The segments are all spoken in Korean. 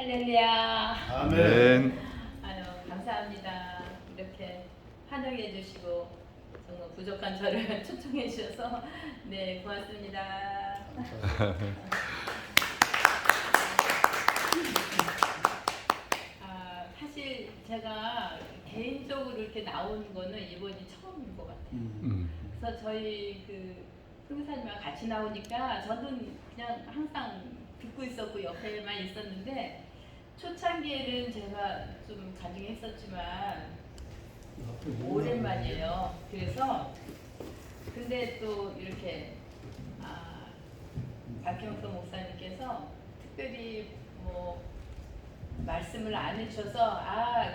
할렐루야. 아멘. 아유, 감사합니다. 이렇게 환영해 주시고 정말 부족한 저를 초청해 주셔서 네, 고맙습니다. 사실 제가 개인적으로 이렇게 나오는 거는 이번이 처음인 것 같아요. 그래서 저희 그 선교사님과 같이 나오니까 저는 그냥 항상 듣고 있었고 옆에만 있었는데 초창기에는 제가 좀 가능했었지만 오랜만이에요. 그래서 근데 또 이렇게 박경서 목사님께서 특별히 뭐 말씀을 안 해주셔서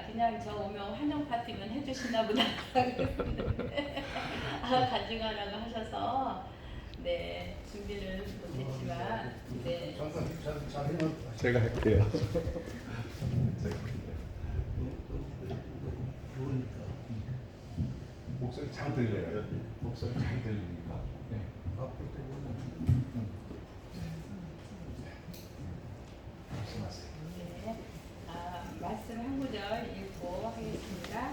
그냥 저 오면 환영 파티만 해주시나 보다 그랬는데 가져가라고 하셔서 네 준비를 못했지만 네 제가 할게요. 목소리 잘 들려요. 목소리 잘 들리니까. 네. 말씀하세요. 네. 말씀 한 구절 읽고 하겠습니다.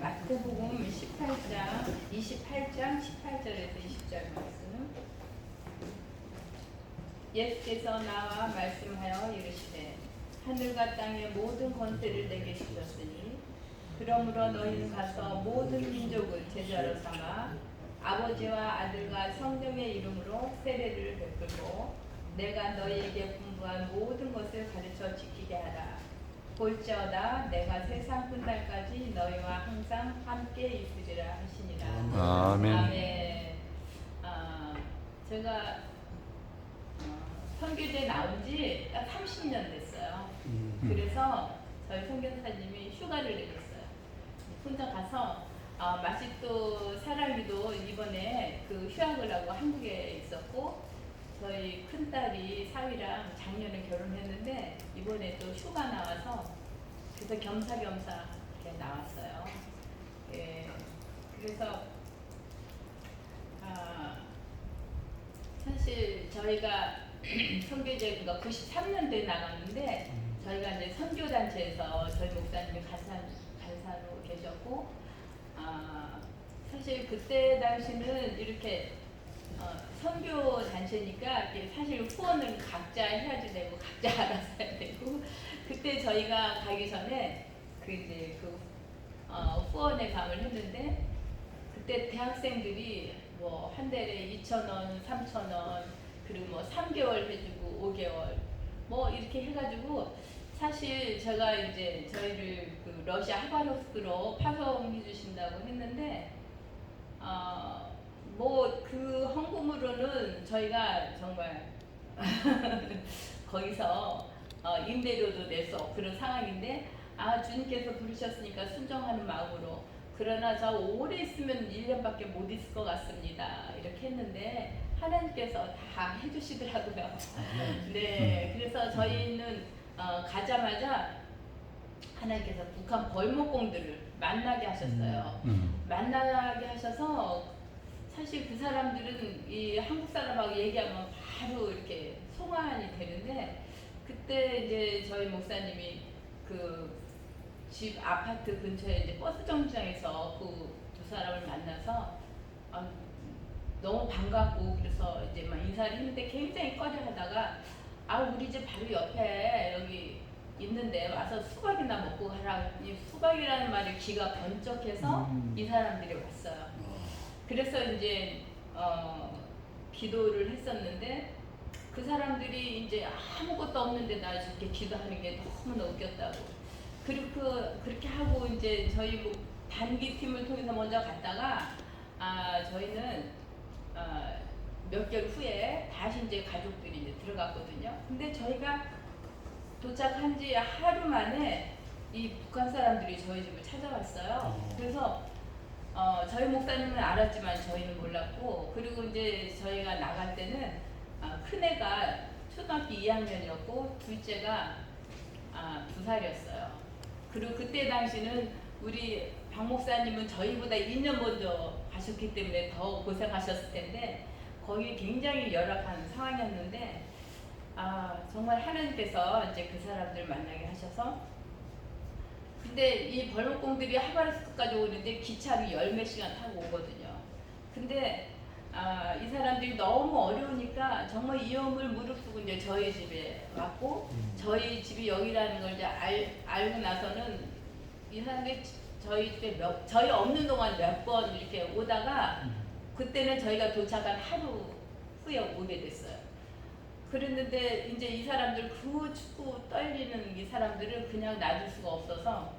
마태복음 28장 18절에서 20절 말씀. 예수께서 나와 말씀하여 이르시되 하늘과 땅의 모든 권세를 내게 주셨으니 그러므로 너희는 가서 모든 민족을 제자로 삼아 아버지와 아들과 성령의 이름으로 세례를 베풀고 내가 너희에게 분부한 모든 것을 가르쳐 지키게 하라. 볼지어다 내가 세상 끝날까지 너희와 항상 함께 있으리라 하시니라. 아멘. 아멘. 제가 선교제 나온 지 딱 30년 됐어요. 그래서 저희 선교사님이 휴가를 내줬어요. 혼자 가서 마치 또 사람이도 이번에 그 휴학을 하고 한국에 있었고 저희 큰딸이 사위랑 작년에 결혼했는데 이번에 또 휴가 나와서 그래서 겸사겸사 이렇게 나왔어요. 예, 그래서 사실 저희가 선교제가 93년도에 나갔는데 저희가 이제 선교단체에서 저희 목사님이 간사로 계셨고 사실 그때 당시는 이렇게 선교 단체니까 사실 후원을 각자 해야지 되고 각자 알아서 해야 되고 그때 저희가 가기 전에 후원에 감을 했는데 그때 대학생들이 뭐 한 달에 2,000원, 3,000원 그리고 뭐 3개월 해주고 5개월 뭐 이렇게 해가지고 사실 제가 이제 저희를 그 러시아 하바롭스크로 파송해 주신다고 했는데 뭐 그 헌금으로는 저희가 정말 거기서 임대료도 내서 그런 상황인데 주님께서 부르셨으니까 순종하는 마음으로 그러나 저 오래 있으면 1년밖에 못 있을 것 같습니다. 이렇게 했는데 하나님께서 다 해주시더라고요. 네, 그래서 저희는 가자마자 하나님께서 북한 벌목공들을 만나게 하셨어요. 만나게 하셔서 사실 그 사람들은 이 한국 사람하고 얘기하면 바로 이렇게 송환이 되는데 그때 이제 저희 목사님이 그 집 아파트 근처에 이제 버스 정류장에서 그 두 사람을 만나서 너무 반갑고 그래서 이제 막 인사를 했는데 굉장히 꺼려하다가 우리 집 바로 옆에 여기 있는데 와서 수박이나 먹고 가라. 이 수박이라는 말이 귀가 번쩍해서 이 사람들이 왔어요. 그래서 이제 기도를 했었는데 그 사람들이 이제 아무것도 없는데 나 이렇게 기도하는 게 너무나 웃겼다고. 그리고 그렇게 하고 이제 저희 뭐 단기 팀을 통해서 먼저 갔다가 저희는 몇 개월 후에 다시 이제 가족들이 이제 들어갔거든요. 근데 저희가 도착한 지 하루 만에 이 북한 사람들이 저희 집을 찾아왔어요. 그래서 저희 목사님은 알았지만 저희는 몰랐고 그리고 이제 저희가 나갈 때는 큰애가 초등학교 2학년이었고 둘째가 2살이었어요. 그리고 그때 당시는 우리 박 목사님은 저희보다 2년 먼저 가셨기 때문에 더 고생하셨을 텐데 거기 굉장히 열악한 상황이었는데 정말 하나님께서 이제 그 사람들 만나게 하셔서 근데 이 벌목공들이 하바르스크까지 오는데 기차를 열 몇 시간 타고 오거든요. 근데 이 사람들이 너무 어려우니까 정말 위험을 무릅쓰고 이제 저희 집에 왔고 저희 집이 여기라는 걸 이제 알고 나서는 이 사람들이 저희 집에 저희 없는 동안 몇 번 이렇게 오다가 그때는 저희가 도착한 하루 후에 오게 됐어요. 그랬는데 이제 이 사람들 그 춥고 떨리는 이 사람들을 그냥 놔둘 수가 없어서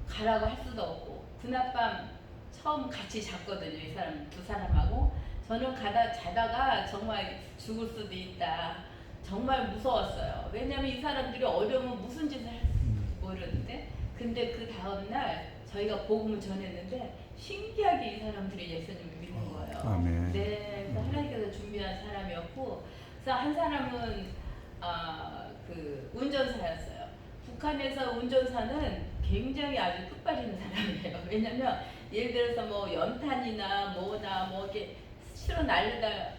가라고 할 수도 없고 그날 밤 처음 같이 잤거든요. 이 사람 두 사람하고 저는 자다가 정말 죽을 수도 있다. 정말 무서웠어요. 왜냐하면 이 사람들이 어려우면 무슨 짓을 할지 모르는데 근데 그 다음날 저희가 복음을 전했는데 신기하게 이 사람들이 예수님을 믿는 거예요. 아멘. 네, 그래서 하나님께서 준비한 사람이었고 그래서 한 사람은 그 운전사였어요. 북한에서 운전사는 굉장히 아주 끝발리는 사람이에요. 왜냐면 예를 들어서 뭐 연탄이나 뭐나 뭐 이렇게 실어 날리다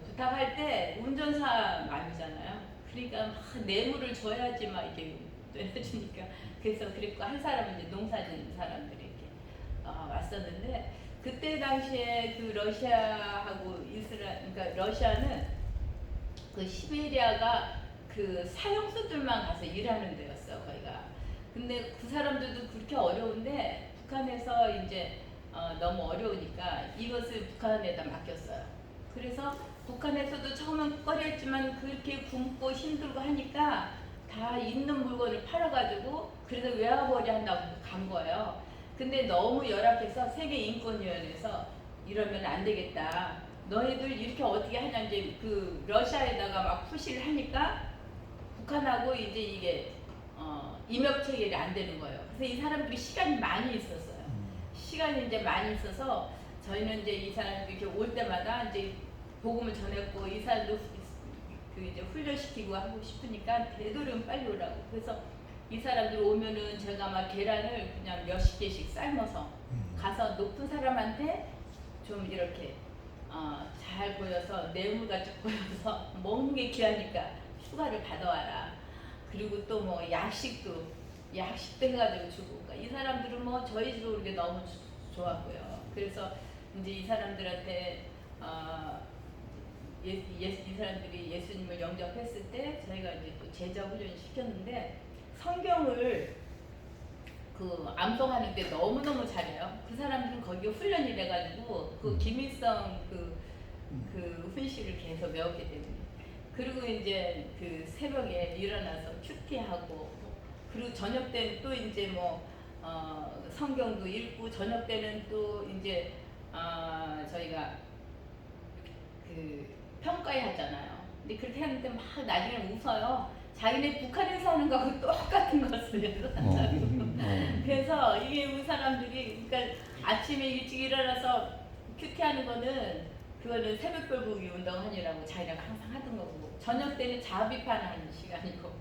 부탁할 때 운전사 말이잖아요. 그러니까 막 뇌물을 줘야지 막 이렇게 해주니까 그래서 그랬고 한 사람은 이제 농사짓는 사람들이 이렇게 왔었는데 그때 당시에 그 러시아하고 이스라엘 그러니까 러시아는 그 시베리아가 그 사형수들만 가서 일하는 데였어요. 거기가. 근데 그 사람들도 그렇게 어려운데 북한에서 이제 너무 어려우니까 이것을 북한에다 맡겼어요. 그래서 북한에서도 처음엔 꺼렸지만 그렇게 굶고 힘들고 하니까 다 있는 물건을 팔아가지고 그래서 외화벌이 한다고 간 거예요. 근데 너무 열악해서 세계인권위원회에서 이러면 안 되겠다. 너희들 이렇게 어떻게 하냐 이제 그 러시아에다가 막 푸시를 하니까 북한하고 이제 이게 임역 체결이 안 되는 거예요. 그래서 이 사람들이 시간이 많이 있었어요. 시간이 이제 많이 있어서 저희는 이제 이 사람들이 이렇게 올 때마다 이제 복음을 전했고 이 사람도 그 이제 훈련시키고 하고 싶으니까 되도록 빨리 오라고. 그래서 이 사람들 오면은 제가 막 계란을 그냥 몇십 개씩 삶아서 가서 높은 사람한테 좀 이렇게 잘 보여서 뇌물같이 보여서 먹는 게 귀하니까 휴가를 받아와라. 그리고 또 뭐 약식도 해가지고 주고. 그러니까 이 사람들은 뭐 저희 집에 오는 게 너무 좋았고요. 그래서 이제 이 사람들한테 이 사람들이 예수님을 영접했을 때 저희가 이제 또 제자 훈련을 시켰는데 성경을 그 암송하는데 너무너무 잘해요. 그 사람들은 거기 훈련이 돼가지고 그 김일성 그 훈시를 계속 배웠기 때문에 그리고 이제 그 새벽에 일어나서 큐티하고 그리고 저녁 때는 또 이제 뭐 성경도 읽고 저녁 때는 또 이제 저희가 그 평가회 하잖아요. 근데 그렇게 하는데 막 나중에 웃어요. 자기네 북한에서 하는 거하고 똑같은 것을 해서 한다고. 그래서 이게 우리 사람들이 그러니까 아침에 일찍 일어나서 큐티하는 거는 그거는 새벽별 보기 운동하느라고 자기네가 항상 하던 거고 저녁 때는 자비판하는 시간이고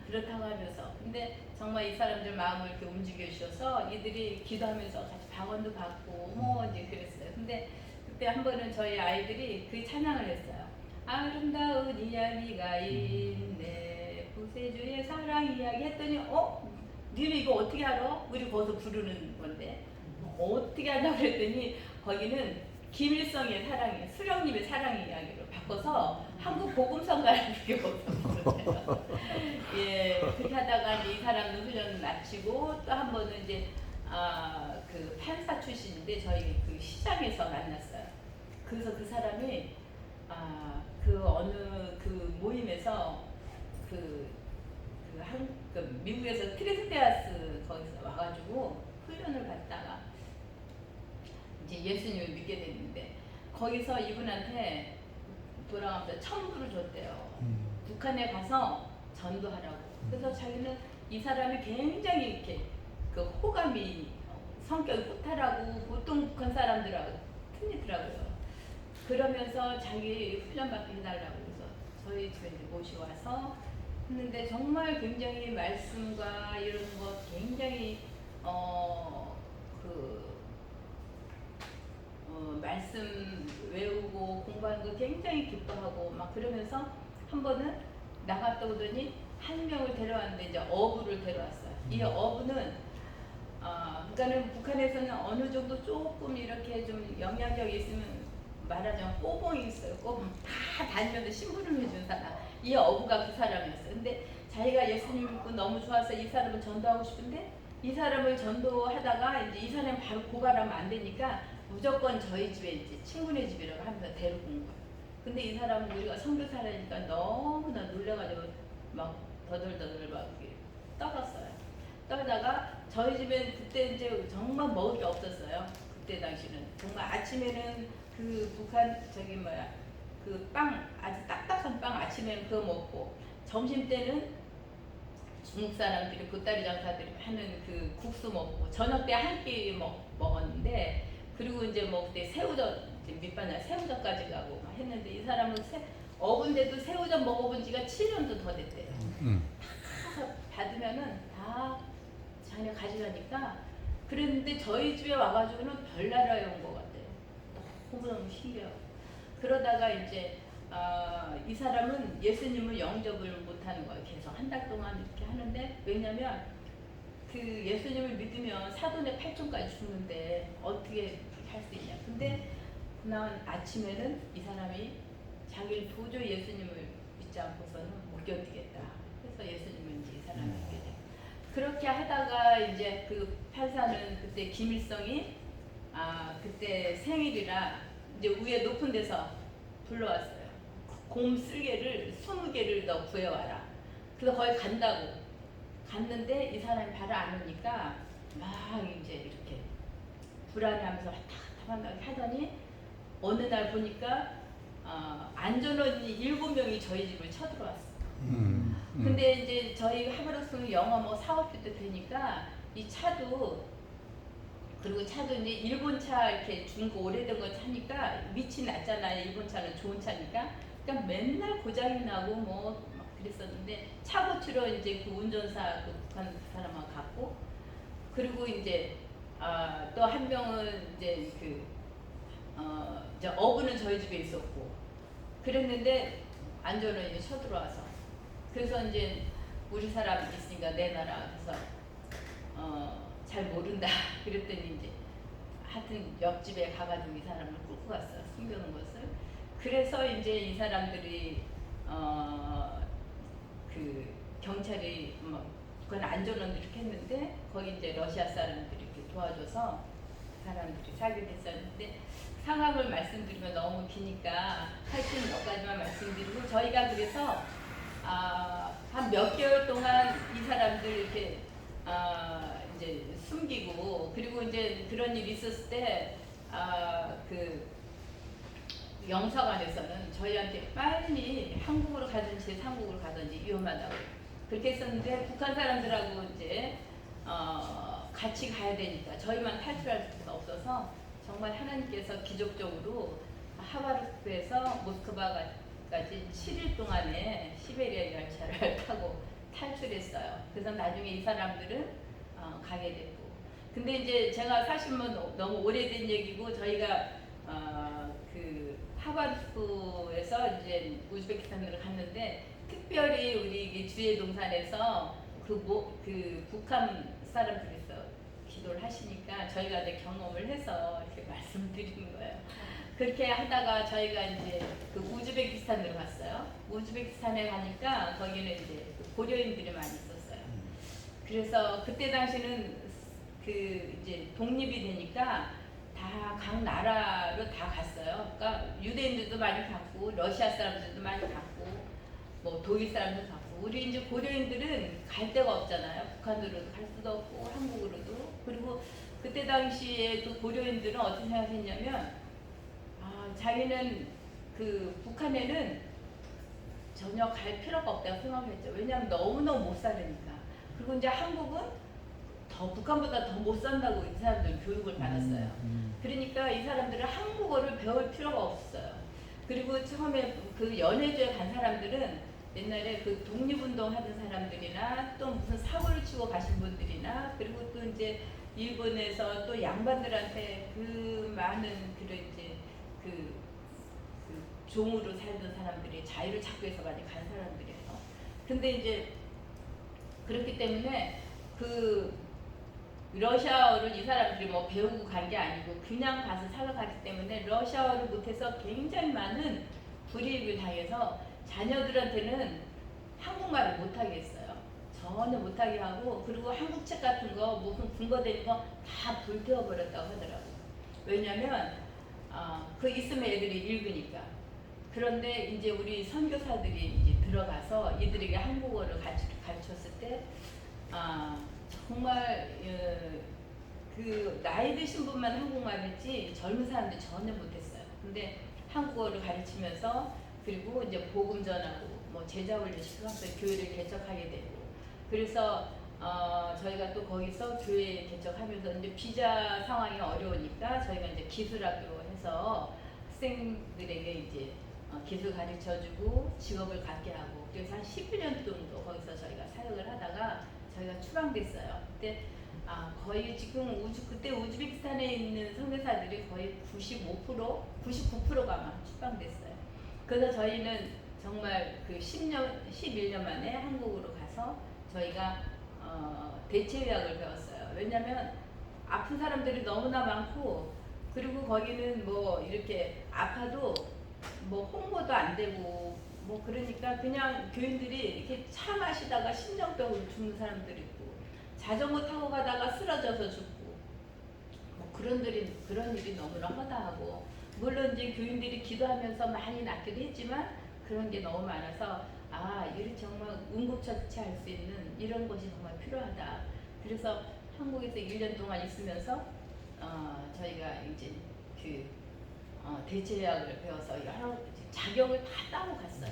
그렇다고 하면서 근데 정말 이 사람들 마음을 이렇게 움직여 주셔서 이들이 기도하면서 같이 방언도 받고 뭐 이제 그랬어요. 근데 그때 한 번은 저희 아이들이 그 찬양을 했어요. 아름다운 이야기가 있네 구세주의 사랑 이야기 했더니 니네 이거 어떻게 알아? 우리 거기서 부르는 건데 어떻게 하냐고 그랬더니 거기는 김일성의 사랑이 수령님의 사랑 이야기로 바꿔서 한국 복음성가를 그렇게 보셨어요. 예, 그렇게 하다가 이제 이 사람도 훈련 마치고 또 한 번은 이제 그 판사 출신인데 저희 그 시장에서 만났어요. 그래서 그 사람이 그 어느 그 모임에서 그 미국에서 트레스데아스 거기서 와가지고 훈련을 받다가 이제 예수님을 믿게 됐는데 거기서 이분한테 돌아가면서 천불을 줬대요. 북한에 가서 전도하라고. 그래서 자기는 이 사람이 굉장히 이렇게 그 호감이 성격이 호탈하고 보통 북한 사람들하고 틀리더라고요. 그러면서 자기 훈련받게 해달라고 해서 저희 집에 이제 모셔와서 했는데 정말 굉장히 말씀과 이런 거 굉장히 말씀 외우고 공부하는 거 굉장히 기뻐하고 막 그러면서 한 번은 나갔다 오더니 한 명을 데려왔는데 이제 어부를 데려왔어요. 이 어부는 그러니까는 북한에서는 어느 정도 조금 이렇게 좀 영향력이 있으면 말하자면 꼬봉이 있어요. 꼬봉 다 다니면서 심부름 해준 사람. 이 어부가 그 사람이었어요. 근데 자기가 예수님 믿고 너무 좋아서 이 사람을 전도하고 싶은데 이 사람을 전도하다가 이제 이 사람이 바로 고발하면 안 되니까 무조건 저희 집에 이제 친구네 집이라고 하면서 데리고 온 거예요. 근데 이 사람은 우리가 선교사라니까 너무나 놀래가지고 막 더덜더덜 막 이렇게 떨었어요. 떨다가 저희 집엔 그때 이제 정말 먹을 게 없었어요. 그때 당시는 정말 아침에는 그 북한 저기 뭐야 그 빵 아주 딱딱한 빵 아침에는 그거 먹고 점심 때는 중국 사람들이 보따리 장사들이 하는 그 국수 먹고 저녁 때 한 끼 먹었는데 그리고 이제 뭐 그때 새우젓 밑반찬 새우젓까지 가고 막 했는데 이 사람은 어근데도 새우젓 먹어본 지가 7년도 더 됐대요. 다 받으면은 다 자기가 가져가니까 그랬는데 저희 집에 와가지고는 별나라에 온 것 같아요. 너무너무 신기하고 그러다가 이제 이 사람은 예수님을 영접을 못하는 거예요. 계속 한 달 동안 이렇게 하는데 왜냐면 그 예수님을 믿으면 사돈의 8종까지 죽는데 어떻게 할 수 있냐. 근데 그날 아침에는 이 사람이 자기를 도저히 예수님을 믿지 않고서는 못 견디겠다. 그래서 예수님을 이제 이 사람이 믿게 돼요. 그렇게 하다가 이제 그 판사는 그때 김일성이 그때 생일이라 이제 위에 높은 데서 불러왔어요. 곰 쓸개를 20개를 더 구해와라. 그래서 거기 간다고 갔는데 이 사람이 바로 안 오니까 막 이제 이렇게 불안해하면서 왔다 갔다 하더니 어느 날 보니까 안전원이 7명이 저희 집을 쳐들어왔어요. 근데 이제 저희 하버락스는 영어 뭐 4, 50대 되니까 이 차도 그리고 차도 이제 일본 차 이렇게 중고 오래된 거 차니까 밑이 낮잖아요. 일본 차는 좋은 차니까. 그러니까 맨날 고장이 나고 뭐 막 그랬었는데 차 고치러 이제 그 운전사 그 북한 사람하고 갔고 그리고 이제 또 한 명은 이제 이제 어부는 저희 집에 있었고 그랬는데 안전원이 쳐들어와서 그래서 이제 우리 사람 있으니까 내놔라 그래서 잘 모른다 그랬더니 이제 하여튼 옆집에 가가지고 이 사람을 끌고 갔어요. 숨겨놓은 것을. 그래서 이제 이 사람들이 그 경찰이 뭐 그건 안전원도 이렇게 했는데 거기 이제 러시아 사람들이 이렇게 도와줘서 사람들이 살게 됐었는데 상황을 말씀드리면 너무 기니까 하여튼 몇 가지만 말씀드리고 저희가 그래서 한 몇 개월 동안 이 사람들 이렇게 이제 숨기고 그리고 이제 그런 일이 있었을 때 그 영사관에서는 저희한테 빨리 한국으로 가든지 제3국으로 가든지 위험하다고 그렇게 했었는데 북한 사람들하고 이제 같이 가야 되니까 저희만 탈출할 수가 없어서 정말 하나님께서 기적적으로 하바르크에서 모스크바까지 7일 동안에 시베리아 열차를 타고 탈출했어요. 그래서 나중에 이 사람들은 가게 됐고 근데 이제 제가 사실 뭐 너무 오래된 얘기고 저희가 그 하바르크에서 이제 우즈베키스탄으로 갔는데 특별히 우리 주해 동산에서 그 북한 사람들에서 기도를 하시니까 저희가 이제 경험을 해서 이렇게 말씀드리는 거예요. 그렇게 하다가 저희가 이제 그 우즈베키스탄으로 갔어요. 우즈베키스탄에 가니까 거기는 이제 고려인들이 많이 있었어요. 그래서 그때 당시는 그 이제 독립이 되니까 다 각 나라로 다 갔어요. 그러니까 유대인들도 많이 갔고 러시아 사람들도 많이 갔고 뭐 독일 사람도 갔고 우리 이제 고려인들은 갈 데가 없잖아요. 북한으로도 갈 수도 없고 한국으로도 그리고 그때 당시에 또 고려인들은 어떻게 생각했냐면 자기는 그 북한에는 전혀 갈 필요가 없다고 생각했죠. 왜냐하면 너무너무 못 살으니까. 그리고 이제 한국은 더 북한보다 더 못 산다고 이 사람들은 교육을 받았어요. 그러니까 이 사람들은 한국어를 배울 필요가 없었어요. 그리고 처음에 그 연해주에 간 사람들은 옛날에 그 독립운동 하던 사람들이나 또 무슨 사고를 치고 가신 분들이나 그리고 또 이제 일본에서 또 양반들한테 그 많은 그런 이제 그 종으로 살던 사람들이 자유를 찾기 위해서 많이 간 사람들이에요. 근데 이제 그렇기 때문에 그 러시아어를 이 사람들이 뭐 배우고 간 게 아니고 그냥 가서 살아가기 때문에 러시아어를 못해서 굉장히 많은 불이익을 당해서 자녀들한테는 한국말을 못하게 했어요. 전혀 못하게 하고, 그리고 한국 책 같은 거 무슨 근거되는 거 다 불태워버렸다고 하더라고요. 왜냐면 그 있으면 애들이 읽으니까. 그런데 이제 우리 선교사들이 이제 들어가서 이들에게 한국어를 가르쳤을 때 정말 그 나이 드신 분만 한국말 했지 젊은 사람들 전혀 못했어요. 근데 한국어를 가르치면서, 그리고 이제 복음 전하고 뭐 제자 훈련 시켜서 교회를 개척하게 되고, 그래서 저희가 또 거기서 교회 개척하면서 이제 비자 상황이 어려우니까 저희가 이제 기술학교 해서 학생들에게 이제 기술 가르쳐주고 직업을 갖게 하고, 그래서 한 11년 정도 거기서 저희가 사역을 하다가 저희가 추방됐어요. 그때 거의 지금 그때 우즈베키스탄에 있는 선교사들이 거의 99%가 아마 추방됐어요. 그래서 저희는 정말 그 11년 만에 한국으로 가서 저희가 대체의학을 배웠어요. 왜냐하면 아픈 사람들이 너무나 많고, 그리고 거기는 뭐 이렇게 아파도 뭐 홍보도 안 되고 뭐 그러니까 그냥 교인들이 이렇게 차 마시다가 심장병으로 죽는 사람들이 있고, 자전거 타고 가다가 쓰러져서 죽고, 뭐 그런 일이 너무나 허다하고, 물론 이제 교인들이 기도하면서 많이 낫기도 했지만 그런 게 너무 많아서 이를 정말 응급처치할 수 있는 이런 것이 정말 필요하다. 그래서 한국에서 1년 동안 있으면서 저희가 이제 그 대체의학을 배워서 여러 자격을 다 따고 갔어요.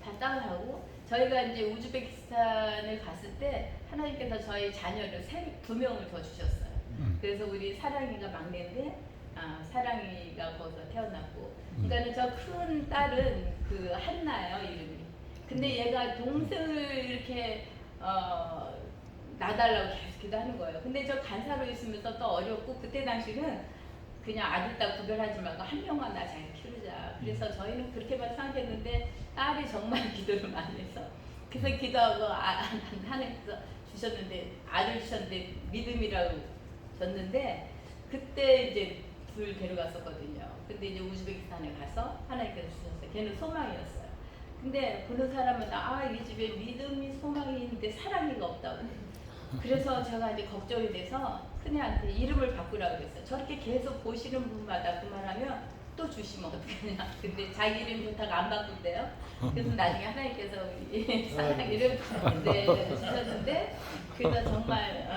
다 따고 하고, 저희가 이제 우즈베키스탄을 갔을 때 하나님께서 저희 자녀를 2명을 더 주셨어요. 그래서 우리 사랑이가 막내인데 사랑이가 거기서 태어났고, 그러니까 저 큰 딸은 그 한나예요, 이름이. 근데 얘가 동생을 이렇게 낳아달라고 계속 기도하는 거예요. 근데 저 간사로 있으면서 또 어렵고, 그때 당시는 그냥 아들 딸 구별하지 말고 한 명만 나 잘 키우자. 그래서 저희는 그렇게만 생각했는데 딸이 정말 기도를 많이 해서, 그래서 기도하고 하나님께서 주셨는데, 아들 주셨는데 믿음이라고 줬는데, 그때 이제 둘 데려갔었거든요. 근데 이제 우즈베키스탄에 가서 하나님께서 주셨어요. 걔는 소망이었어요. 근데 보는 사람은 이 집에 믿음이 소망이 있는데 사랑이가 없다고. 그래서 제가 이제 걱정이 돼서 큰애한테 이름을 바꾸라고 그랬어요. 저렇게 계속 보시는 분마다 그만하면 또 주시면 어떡하냐. 근데 자기 이름 좋다고 안 바꾼대요. 그래서 나중에 하나님께서 우리 사랑이를 주셨는데, 그래서 정말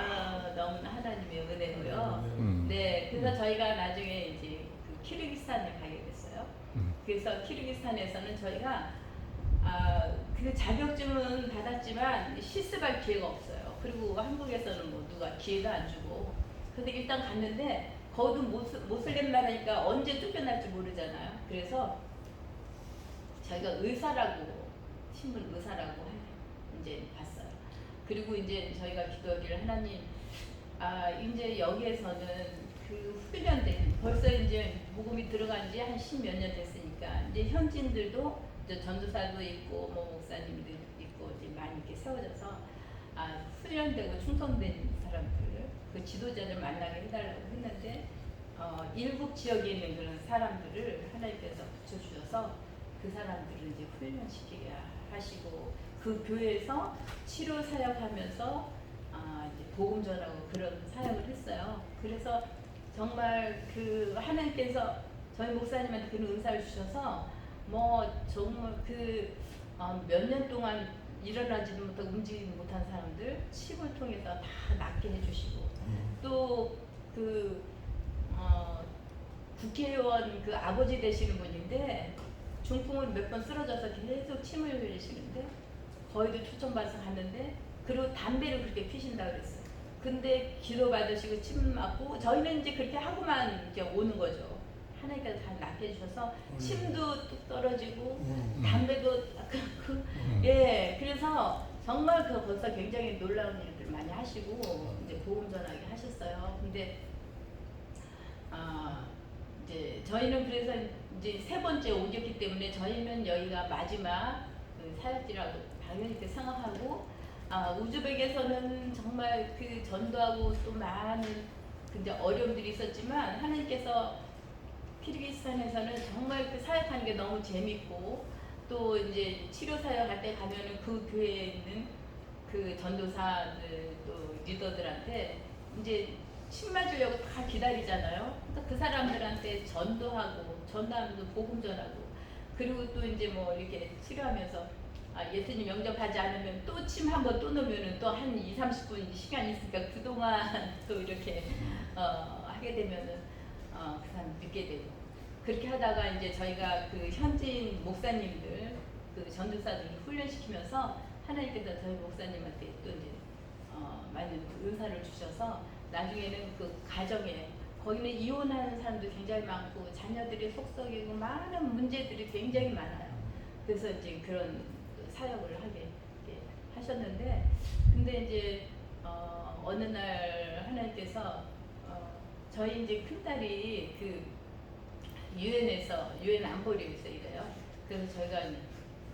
너무나 하나님의 은혜고요. 네, 그래서 저희가 나중에 이제 그 키르기스탄에 가게 됐어요. 그래서 키르기스탄에서는 저희가 그 자격증은 받았지만 실습할 기회가 없어요. 그리고 한국에서는 뭐 누가 기회도 안 주고. 근데 일단 갔는데 거기도 모슬렘 나라니까 언제 쫓겨날지 모르잖아요. 그래서 저희가 의사라고, 신분 의사라고 이제 봤어요. 그리고 이제 저희가 기도하기를, 하나님 이제 여기에서는 그 훈련된, 벌써 이제 복음이 들어간 지 한 10몇 년 됐으니까 이제 현지인들도 이제 전도사도 있고 뭐 목사님도 있고 이제 많이 이렇게 세워져서 훈련되고 충성된 사람들, 그 지도자를 만나게 해달라고 했는데 일국 지역에 있는 그런 사람들을 하나님께서 붙여주셔서 그 사람들을 이제 훈련시키게 하시고, 그 교회에서 치료 사역하면서 이제 복음 전하고 그런 사역을 했어요. 그래서 정말 그 하나님께서 저희 목사님한테 그런 은사를 주셔서 뭐 정말 그 몇 년 동안 일어나지도 못하고 움직이지 못한 사람들 칩을 통해서 다 낫게 해주시고, 또 그 국회의원 그 아버지 되시는 분인데 중풍을 몇 번 쓰러져서 계속 침을 흘리시는데 거의도 초청받아서 갔는데, 그리고 담배를 그렇게 피신다 그랬어요. 근데 기도 받으시고 침 맞고, 저희는 이제 그렇게 하고만 이렇게 오는 거죠. 하나님께서 다 낫게 해주셔서 침도 뚝 떨어지고 담배도 예, 그래서 정말 그 벌써 굉장히 놀라운 일들 많이 하시고 이제 복음 전하게 하셨어요. 근데 이제 저희는 그래서 이제 3번째 오셨기 때문에 저희는 여기가 마지막 그 사역지라고 당연히 이렇게 생각하고 우즈벡에서는 정말 그 전도하고 또 많은 근데 어려움들이 있었지만 하나님께서 키르기스탄에서는 정말 그 사역하는 게 너무 재밌고 또 이제 치료 사역할 때 가면은 그 교회에 있는 그 전도사들 또 리더들한테 이제 침 맞으려고 다 기다리잖아요. 그러니까 그 사람들한테 전도하고 전도하면서 복음 전하고 그리고 또 이제 뭐 이렇게 치료하면서 예수님 영접하지 않으면 또 침 한 번 또 넣으면은 또 한 2, 30분 시간이 있으니까 그동안 또 이렇게 하게 되면은 그 사람 믿게 되고 그렇게 하다가 이제 저희가 그 현지인 목사님들 그 전도사들을 훈련시키면서 하나님께서 저희 목사님한테 또 이제 많은 은사를 주셔서 나중에는 그 가정에 거기는 이혼하는 사람도 굉장히 많고 자녀들이 속썩이고 많은 문제들이 굉장히 많아요. 그래서 이제 그런 사역을 하게 하셨는데 근데 이제 어느 날 하나님께서 저희 이제 큰딸이 그 유엔에서 유엔 안보리에서 일해요. 그래서 저희가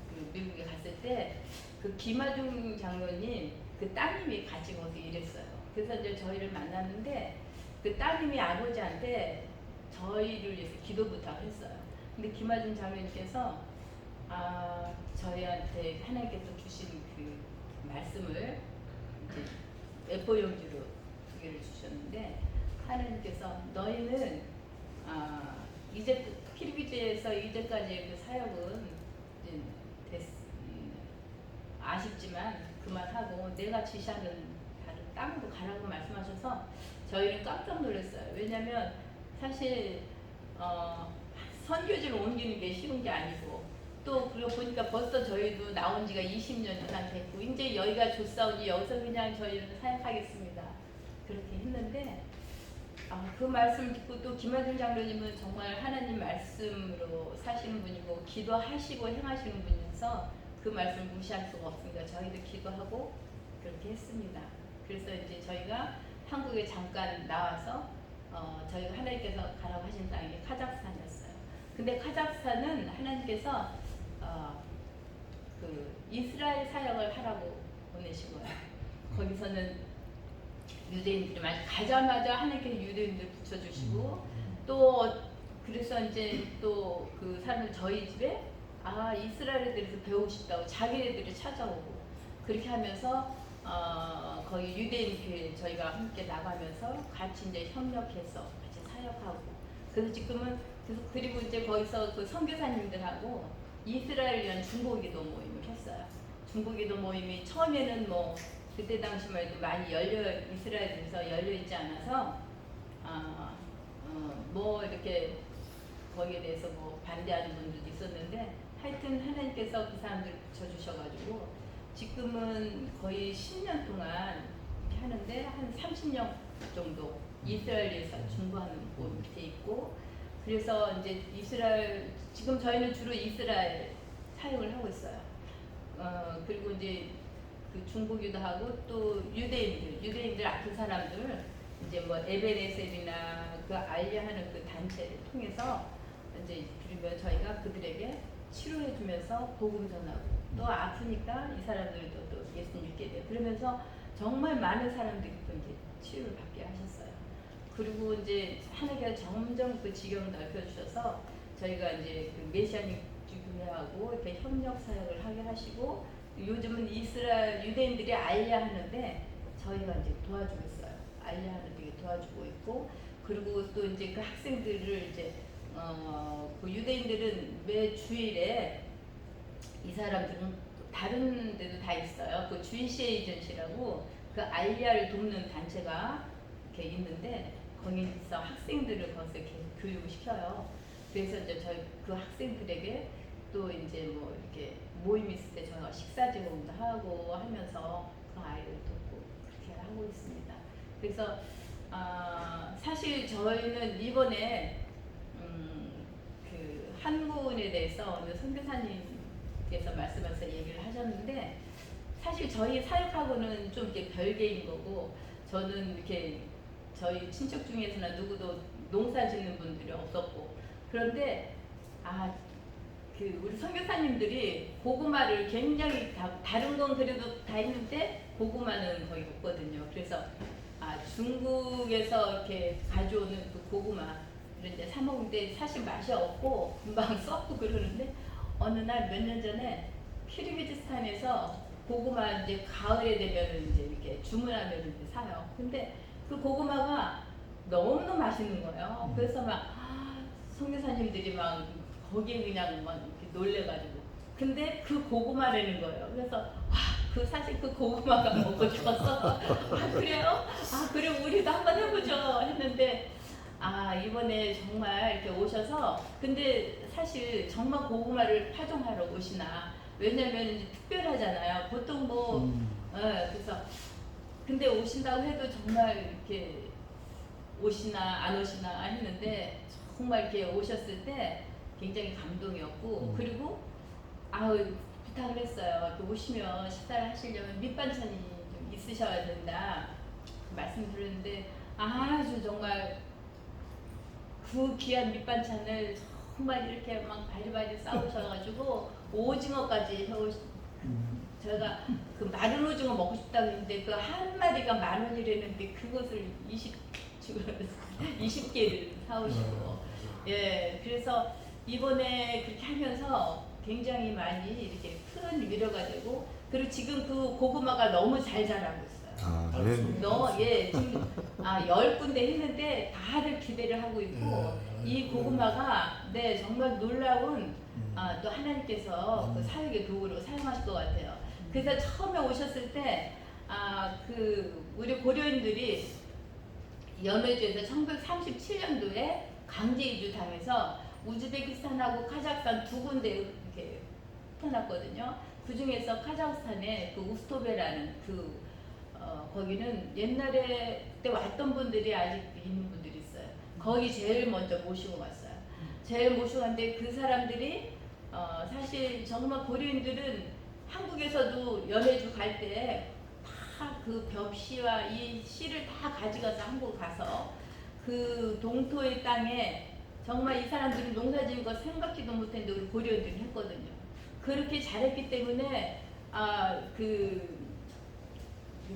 그 미국에 갔을 때 그 김하중 장로님 그 따님이 같이 거기 일했어요. 그래서 이제 저희를 만났는데 그 따님이 아버지한테 저희를 위해서 기도 부탁했어요. 근데 김하중 장로님께서 저희한테 하나님께서 주신 그 말씀을 이제 A4 용지로 2개를 주셨는데 하나님께서 너희는 이제 키르기즈에서 이제까지의 그 사역은 이제 아쉽지만 그만하고 내가 지시하는 다른 땅으로 가라고 말씀하셔서 저희는 깜짝 놀랐어요. 왜냐하면 사실 선교지를 옮기는 게 쉬운 게 아니고 또 그러고 보니까 벌써 저희도 나온 지가 20년 이상 됐고 이제 여기가 좋사오니 여기서 그냥 저희는 사역하겠습니다. 그렇게 했는데 그 말씀을 듣고 또 김하중 장로님은 정말 하나님 말씀으로 사시는 분이고 기도하시고 행하시는 분이어서 그 말씀을 무시할 수가 없습니다. 저희도 기도하고 그렇게 했습니다. 그래서 이제 저희가 한국에 잠깐 나와서 저희가 하나님께서 가라고 하신 땅이 카자흐스탄이었어요. 근데 카자흐스탄은 하나님께서 그 이스라엘 사역을 하라고 보내신 거예요. 거기서는 유대인들이 많이 가자마자 하나님께서 유대인들 붙여주시고 또 그래서 이제 또 그 사람들 저희 집에 이스라엘에 대해서 배우고 싶다고 자기네들이 찾아오고 그렇게 하면서 거기 유대인 교회 저희가 함께 나가면서 같이 이제 협력해서 같이 사역하고 그래서 지금은 그리고 이제 거기서 그 선교사님들하고 이스라엘 위한 중보기도 모임을 했어요. 중보기도 모임이 처음에는 뭐 그때 당시만 해도 많이 이스라엘에서 열려 있지 않아서 뭐 이렇게 거기에 대해서 뭐 반대하는 분들도 있었는데 하여튼 하나님께서 그 사람들을 붙여주셔가지고 지금은 거의 10년 동안 이렇게 하는데 한 30년 정도 이스라엘에서 중보하는 곳 밑에 있고 그래서 이제 지금 저희는 주로 이스라엘 사역을 하고 있어요. 그리고 이제 그 중보기도 하고 또 유대인들 아픈 사람들 이제 뭐 에베네셀이나 그 알리하는 그 단체를 통해서 이제 그러면 저희가 그들에게 치료해주면서 복음 전하고 또 아프니까 이 사람들도 또 예수님 믿게 돼요. 그러면서 정말 많은 사람들이 또 이제 치유를 받게 하셨어요. 그리고 이제 하나님께서 점점 그 지경을 넓혀주셔서 저희가 이제 그 메시아닉 교회하고 이렇게 협력 사역을 하게 하시고 요즘은 이스라엘 유대인들이 알리야 하는데 저희가 이제 도와주고 있어요. 알리야 하는 데 도와주고 있고 그리고 또 이제 그 학생들을 이제 그 유대인들은 매 주일에 이 사람들은 다른 데도 다 있어요. 그 주이시 에이전시라고 그 알리아를 돕는 단체가 이렇게 있는데 거기서 학생들을 거기서 이렇게 교육을 시켜요. 그래서 이제 저희 그 학생들에게 또 이제 뭐 이렇게 모임 있을 때 저희가 식사 제공도 하고 하면서 그 아이를 돕고 그렇게 하고 있습니다. 그래서 사실 저희는 이번에 그 한군에 대해서 오늘 선교사님께서 말씀하셔서 얘기를 하셨는데 사실 저희 사역하고는 좀 이렇게 별개인 거고 저는 이렇게 저희 친척 중에서는 누구도 농사 짓는 분들이 없었고 그런데 우리 선교사님들이 고구마를 굉장히 다른 건 그래도 다 있는데 고구마는 거의 없거든요. 그래서 중국에서 이렇게 가져오는 그 고구마 이제 사 먹는데 사실 맛이 없고 금방 썩고 그러는데 어느 날 몇 년 전에 키르기즈스탄에서 고구마 이제 가을에 되면은 이제 이렇게 주문하면 이제 사요. 근데 그 고구마가 너무너무 맛있는 거예요. 그래서 막 선교사님들이 막 거기에 그냥 막 이렇게 놀래가지고 근데 그 고구마라는 거예요. 그래서 그 사실 그 고구마가 먹고 싶었어. 그래요? 그래 우리도 한번 해보죠 했는데 이번에 정말 이렇게 오셔서 근데 사실 정말 고구마를 파종하러 오시나 왜냐면 이제 특별하잖아요. 보통 뭐 그래서 근데 오신다고 해도 정말 이렇게 오시나 안 오시나 했는데 정말 이렇게 오셨을 때 굉장히 감동이었고 그리고 부탁을 했어요. 이렇게 오시면 식사를 하시려면 밑반찬이 좀 있으셔야 된다 말씀드렸는데 아주 정말 그 귀한 밑반찬을 정말 이렇게 막 바리바리 싸우셔가지고 오징어까지 해오시. 제가 그 마른 오징어 먹고 싶다고 했는데 그 한 마리가 10,000원이랬는데 그것을 20개를 사오시고 예 그래서 이번에 그렇게 하면서 굉장히 많이 이렇게 큰 위로가 되고 그리고 지금 그 고구마가 너무 잘 자라고 있어요. 네. 지금 10군데 했는데 다들 기대를 하고 있고 이 고구마가 네 정말 놀라운 또 하나님께서 그 사역의 도구로 사용하실 것 같아요. 그래서 처음에 오셨을 때 우리 고려인들이 연해주에서 1937년도에 강제 이주 당해서 우즈베키스탄하고 카자흐스탄 두 군데 이렇게 흩어났거든요. 그 중에서 카자흐스탄의 그 우스토베라는 거기는 옛날에 그때 왔던 분들이 아직 있는 분들이 있어요. 거기 제일 먼저 모시고 갔어요. 제일 모시고 갔는데 그 사람들이 사실 정말 고려인들은 한국에서도 연해주 갈 때 다 그 벽시와 이 씨를 다 가져가서 한국 가서 그 동토의 땅에 정말 이 사람들은 농사지은 거 생각지도 못했는데 우리 고려인들이 했거든요. 그렇게 잘했기 때문에 그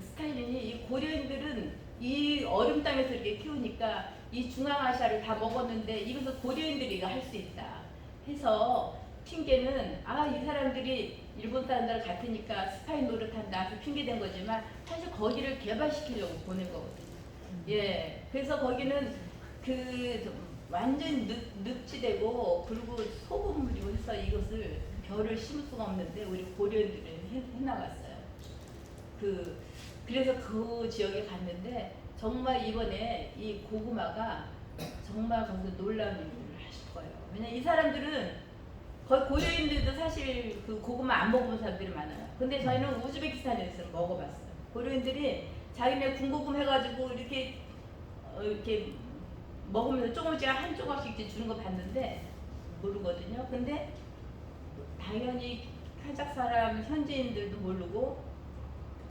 스타일린이 이 고려인들은 이 얼음 땅에서 이렇게 키우니까 이 중앙아시아를 다 먹었는데 이것을 고려인들이 이거 할 수 있다 해서 핑계는 이 사람들이 일본 사람들 같으니까 스파이 노릇한다 그 핑계 된 거지만 사실 거기를 개발시키려고 보낸 거거든요. 예, 그래서 거기는 완전 늪지대고 그리고 소금물이고 해서 이것을 별을 심을 수가 없는데 우리 고려인들은 해나갔어요. 그래서 그 지역에 갔는데 정말 이번에 이 고구마가 정말 거기서 놀라운 일을 하실 거예요. 왜냐면 이 사람들은 거의 고려인들도 사실 그 고구마 안 먹어본 사람들이 많아요. 근데 저희는 우즈베키스탄에서 먹어봤어요. 고려인들이 자기네 군고구마 해가지고 이렇게 먹으면서 조금씩 한 조각씩 주는 거 봤는데 모르거든요. 근데 당연히 카자흐 사람 현지인들도 모르고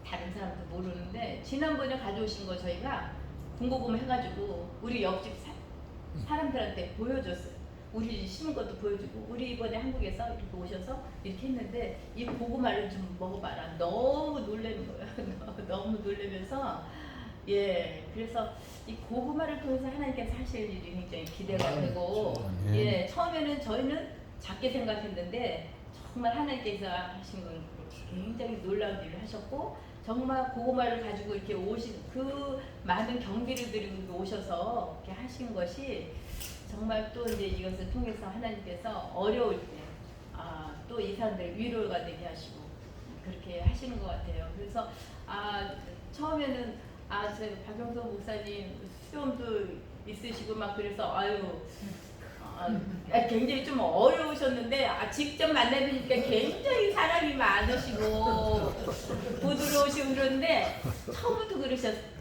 다른 사람도 모르는데 지난번에 가져오신 거 저희가 군고구마 해가지고 우리 옆집 사람들한테 보여줬어요. 우리 심은 것도 보여주고 우리 이번에 한국에서 이렇게 오셔서 이렇게 했는데 이 고구마를 좀 먹어봐라. 너무 놀라는 거예요. 너무 놀라면서 그래서 이 고구마를 통해서 하나님께서 하실 일이 굉장히 기대가 되고 처음에는 저희는 작게 생각했는데 정말 하나님께서 하신 건 굉장히 놀라운 일을 하셨고 정말 고구마를 가지고 이렇게 오신 그 많은 경비를 들이고 오셔서 이렇게 하신 것이 정말 또 이제 이것을 통해서 하나님께서 어려울 때 또 이 사람들 위로가 되게 하시고 그렇게 하시는 것 같아요. 그래서 처음에는 저희 박영석 목사님 수염도 있으시고 막 그래서 굉장히 좀 어려우셨는데 직접 만나보니까 굉장히 사람이 많으시고 부드러우시고 그런데 처음부터 그러셨을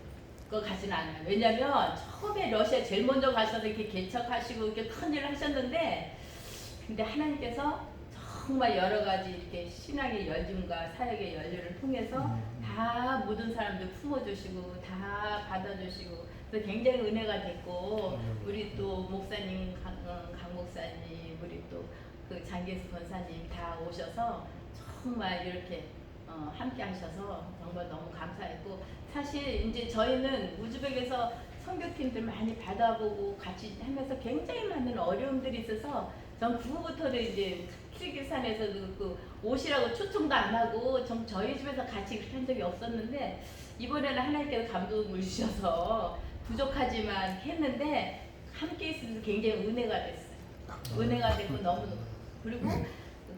것 같지는 않아요. 왜냐면 처음에 러시아 제일 먼저 가셔서 이렇게 개척하시고 이렇게 큰일을 하셨는데 근데 하나님께서 정말 여러 가지 이렇게 신앙의 열심과 사역의 연륜을 통해서 다 모든 사람들 품어주시고 다 받아주시고 그래서 굉장히 은혜가 됐고 우리 또 목사님 강 목사님 우리 또 그 장계수 권사님 다 오셔서 정말 이렇게 함께 하셔서 정말 너무 감사했고, 사실 이제 저희는 우즈벡에서 선교팀들 많이 받아보고 같이 하면서 굉장히 많은 어려움들이 있어서 전 그후부터는 이제 트리길산에서 그 오시라고 초청도 안 하고 저희 집에서 같이 그렇게 한 적이 없었는데, 이번에는 하나님께서 감동을 주셔서 부족하지만 했는데 함께 있으면서 굉장히 은혜가 됐어요. 은혜가 됐고 너무, 그리고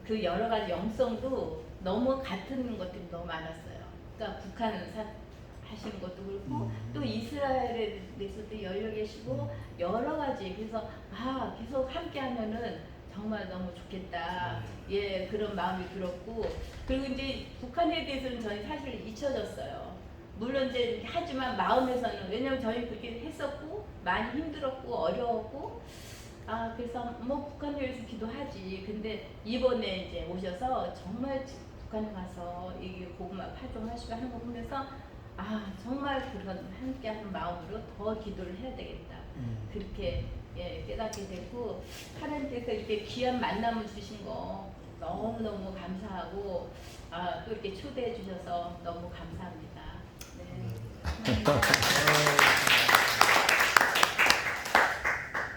그 여러 가지 영성도 너무 같은 것들이 너무 많았어요. 그러니까 북한 하시는 것도 그렇고 또 이스라엘에 대해서도 열려 계시고 여러 가지, 그래서 계속 함께 하면은 정말 너무 좋겠다. 예, 그런 마음이 들었고, 그리고 이제 북한에 대해서는 저희 사실 잊혀졌어요. 물론 이제 하지만 마음에서는, 왜냐면 저희 그렇게 했었고 많이 힘들었고 어려웠고, 그래서 뭐 북한을 위해서 기도하지. 근데 이번에 이제 오셔서 정말 북한에 가서 이 고구마 파종하시고 하는 거 보면서 정말 그런 함께하는 마음으로 더 기도를 해야 되겠다. 그렇게 깨닫게 됐고, 하나님께서 이렇게 귀한 만남을 주신 거 너무너무 감사하고, 또 이렇게 초대해 주셔서 너무 감사합니다. 네.